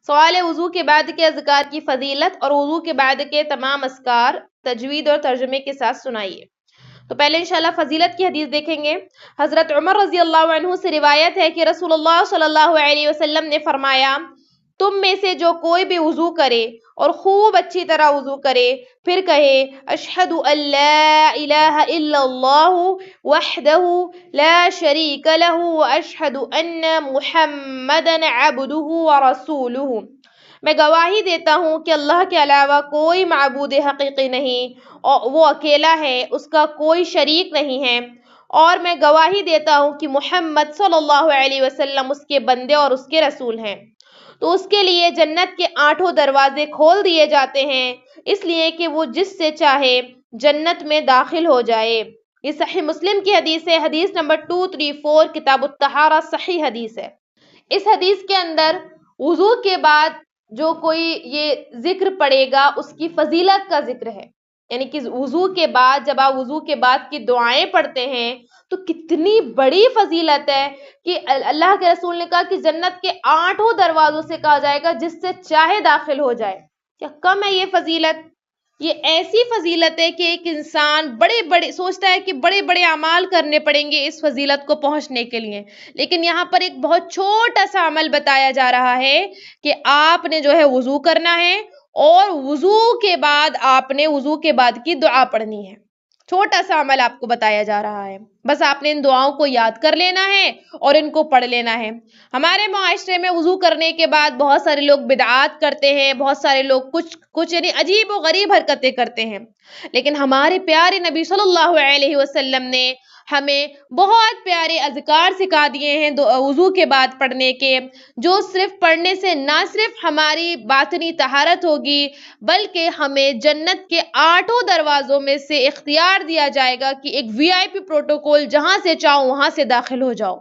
سوال ہے وضو کے بعد کے اذکار کی فضیلت اور وضو کے بعد کے تمام اذکار تجوید اور ترجمے کے ساتھ سنائیے۔ تو پہلے انشاءاللہ فضیلت کی حدیث دیکھیں گے۔ حضرت عمر رضی اللہ عنہ سے روایت ہے کہ رسول اللہ صلی اللہ علیہ وسلم نے فرمایا، تم میں سے جو کوئی بھی وضو کرے اور خوب اچھی طرح وضو کرے، پھر کہے اشہد ان لا الہ الا اللہ وحدہ لا شریک لہ واشہد ان محمدا عبدہ ورسولہ، میں گواہی دیتا ہوں کہ اللہ کے علاوہ کوئی معبود حقیقی نہیں، اور وہ اکیلا ہے، اس کا کوئی شریک نہیں ہے، اور میں گواہی دیتا ہوں کہ محمد صلی اللہ علیہ وسلم اس کے بندے اور اس کے رسول ہیں۔ تو اس کے لیے جنت کے 8 دروازے کھول دیے جاتے ہیں، اس لیے کہ وہ جس سے چاہے جنت میں داخل ہو جائے۔ یہ صحیح مسلم کی حدیث ہے، حدیث نمبر 234، کتاب الطہارہ، صحیح حدیث ہے۔ اس حدیث کے اندر وضو کے بعد جو کوئی یہ ذکر پڑھے گا اس کی فضیلت کا ذکر ہے، یعنی کہ وضو کے بعد جب آپ وضو کے بعد کی دعائیں پڑھتے ہیں تو کتنی بڑی فضیلت ہے کہ اللہ کے رسول نے کہا کہ جنت کے 8 دروازوں سے کہا جائے گا جس سے چاہے داخل ہو جائے۔ کیا کم ہے یہ فضیلت؟ یہ ایسی فضیلت ہے کہ ایک انسان بڑے سوچتا ہے کہ بڑے بڑے اعمال کرنے پڑیں گے اس فضیلت کو پہنچنے کے لیے، لیکن یہاں پر ایک بہت چھوٹا سا عمل بتایا جا رہا ہے کہ آپ نے جو ہے وضو کرنا ہے اور وضو کے بعد آپ نے وضو کے بعد کی دعا پڑھنی ہے۔ چھوٹا سا عمل آپ کو بتایا جا رہا ہے، بس آپ نے ان دعاؤں کو یاد کر لینا ہے اور ان کو پڑھ لینا ہے۔ ہمارے معاشرے میں وضو کرنے کے بعد بہت سارے لوگ بدعات کرتے ہیں، بہت سارے لوگ کچھ یعنی عجیب و غریب حرکتیں کرتے ہیں، لیکن ہمارے پیارے نبی صلی اللہ علیہ وسلم نے ہمیں بہت پیارے اذکار سکھا دیے ہیں وضو کے بعد پڑھنے کے، جو صرف پڑھنے سے نہ صرف ہماری باطنی طہارت ہوگی بلکہ ہمیں جنت کے 8 دروازوں میں سے اختیار دیا جائے گا کہ ایک VIP پروٹوکول، جہاں سے چاہو وہاں سے داخل ہو جاؤ۔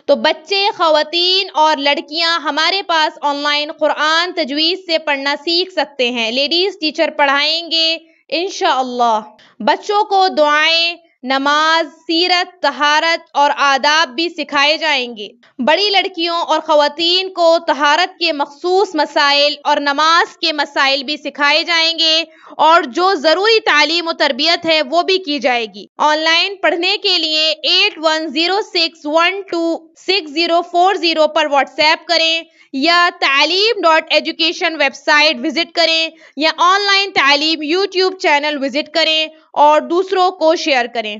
تو بچے، خواتین اور لڑکیاں ہمارے پاس آن لائن قرآن تجوید سے پڑھنا سیکھ سکتے ہیں، لیڈیز ٹیچر پڑھائیں گے انشاءاللہ۔ بچوں کو دعائیں، نماز، سیرت، طہارت اور آداب بھی سکھائے جائیں گے۔ بڑی لڑکیوں اور خواتین کو طہارت کے مخصوص مسائل اور نماز کے مسائل بھی سکھائے جائیں گے، اور جو ضروری تعلیم و تربیت ہے وہ بھی کی جائے گی۔ آن لائن پڑھنے کے لیے 8106126040 پر واٹس ایپ کریں، یا تعلیم.education ویب سائٹ وزٹ کریں، یا آن لائن تعلیم YouTube چینل وزٹ کریں اور دوسروں کو شیئر کریں۔